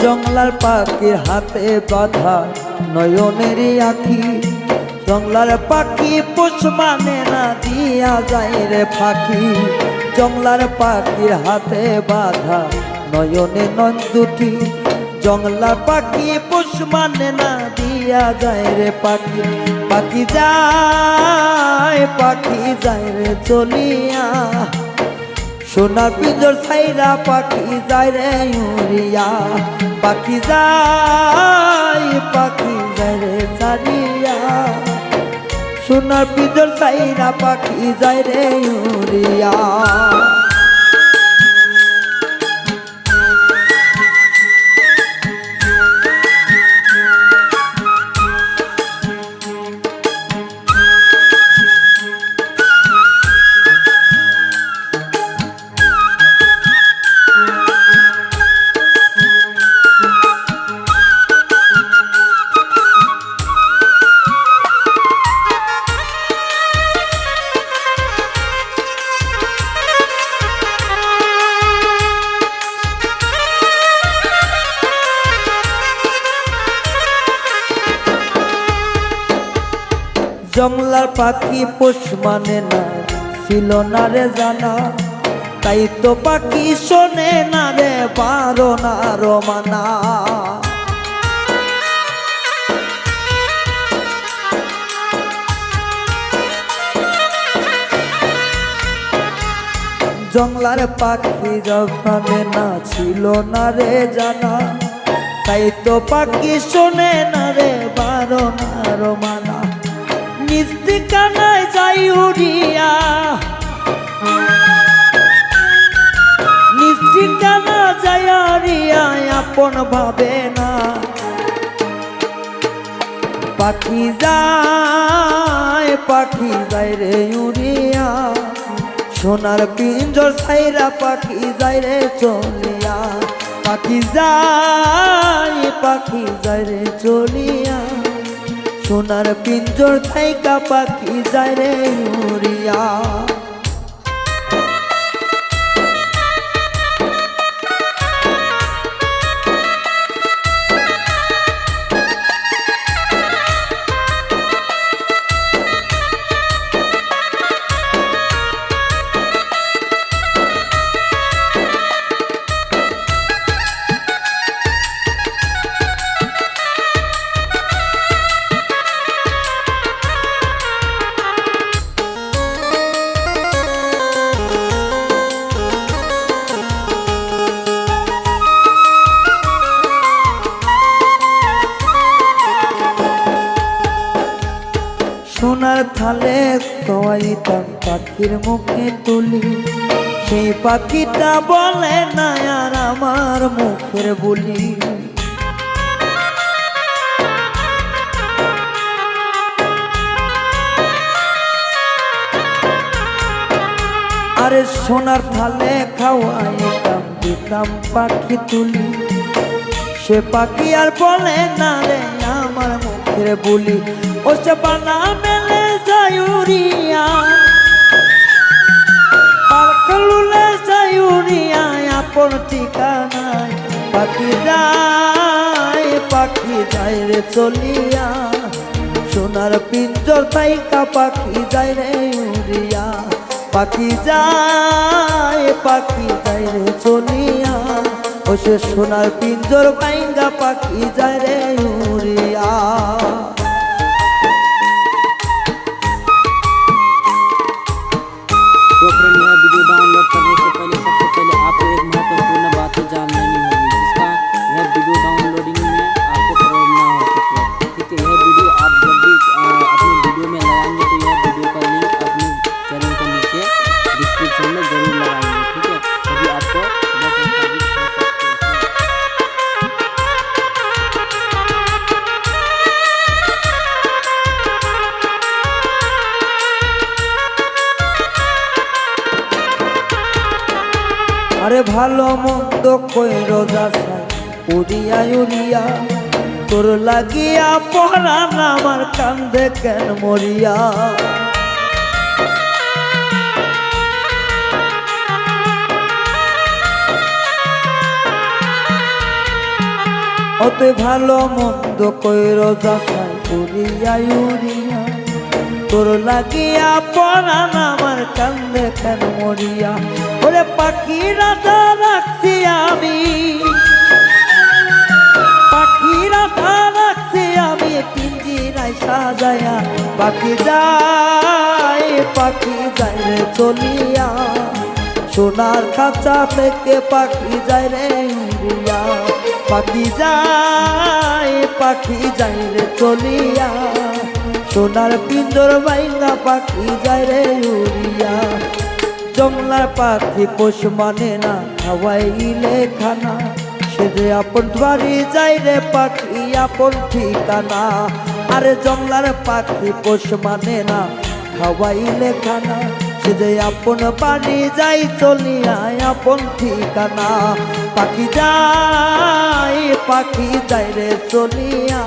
জংলার পাখির হাতে বাঁধা নয়নেরই আঁখি, জংলার পাখি পোষ মানে না দিয়া যায় রে ফাঁকি। জংলার পাখির হাতে বাঁধা নয়নে নয়ন দুটি, জংলার পাখি পোষ মানে না দিয়া যায় রে পাখি। পাখি যায় রে চলিয়া, সোনার পিঞ্জর ছাইরা পাখি যায় রে উড়িয়া। পাখি যায় রে ছাড়িয়া, সোনার পিঞ্জর ছাইরা পাখি যায় রে উড়িয়া। জংলার পাখি পোষ মানে না ছিল না রে জানা, তাই তো পাখি শোনে না রে বারণার মানা। জংলার পাখি মানে না ছিল না রে জানা, তাই তো পাখি শোনে না রে বারণার মানা। নিজ ঠিকানায় যাই উড়িয়া, নিজ ঠিকানা যাই উড়িয়া, আপন ভাবে না। পাখি যায় রে উড়িয়া, সোনার পিঞ্জর ছাইরা পাখি যায় রে চলিয়া। পাখি যায় রে চলিয়া, সোনার পিঞ্জর থাইকা পাখি যায় রে উড়িয়া। সোনার থালে খাওয়াইতাম পাখির মুখে তুলি, সেই পাখিটা বলে না আর আমার মুখের বুলি। আরে সোনার থালে খাওয়াইতাম দিতাম পাখি তুলি, সে পাখি আর বলে না রে আমার মুখের বুলি। ও সে বানা মেলে যায় উড়িয়া, পালকলুলে যায় উড়িয়া, আপন ঠিকানায় পাখি যায় রে চলিয়া। সোনার পিঞ্জর থাইকা পাখি যায় রে উড়িয়া। পাখি যায় রে চলিয়া, ও সে সোনার পিঞ্জর ভাইঙ্গা পাখি যায় রে উড়িয়া। तो फ्रेंड यह वीडियो डाउनलोड करने से पहले सबसे पहले आपको एक महत्वपूर्ण बात जान लेनी होगी, जिसका यह वीडियो डाउनलोडिंग में आपको प्रॉब्लम ना हो सके। ठीक है, यह वीडियो आप जब भी अपने वीडियो में लगाएंगे तो यह वीडियो का लिंक अपने चैनल के नीचे डिस्क्रिप्शन में जरूर लगाएंगे। ठीक है, तभी आपको আরে ভালো মন্দ কইরো যাচাই উড়িয়া উড়িয়া, তোর লাগিয়া পরাণ আমার কান্দে কেন মরিয়া। তুই ভালো মন্দ কইরো যাচাই করিয়া ইউরিয়া তোর লাগিয়া পরাণ আমার কান্দে কেন মরিয়া ওরে পাখি রাধা রাখছি আমি পাখি রাধা রাখছি আমি পিঞ্জিরায় সাজায়া পাখি যায় রে চলিয়া সোনার খাঁচা থেকে পাখি যায় রে উড়িয়া পাখি যায় রে চলিয়া সোনার পিঞ্জর বাইঙ্গা পাখি যায় রে উড়িয়া জংলার পাখি পোষ মানে না খাওয়াইলে খানা সে যে আপন বাড়ি যায় রে পাখি আপন ঠিকানা আরে জংলার পাখি পোষ মানে না খাওয়াইলে খানা সে যে আপন বাড়ি যাই চলিয়া আপন ঠিকানা পাখি যায় রে চলিয়া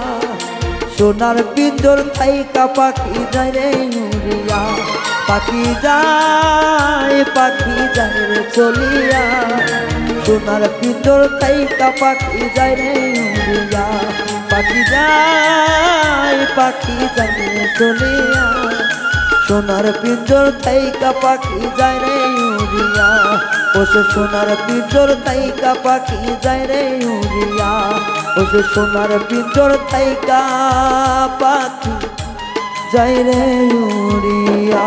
সোনার পিঞ্জর থাইকা পাখি যায় রে উড়িয়া পাখি যায় রে চলিয়া সোনার পিঞ্জর থাইকা পাখি যায় রে উড়িয়া পাখি যায় রে চলিয়া সোনার পিঞ্জর থাইকা পাখি যায় রে উড়িয়া ওসে সোনার পিঞ্জর থাইকা পাখি যায় রে উড়িয়া ওসে সোনার পিঞ্জর থাইকা পাখি যায় রে উড়িয়া।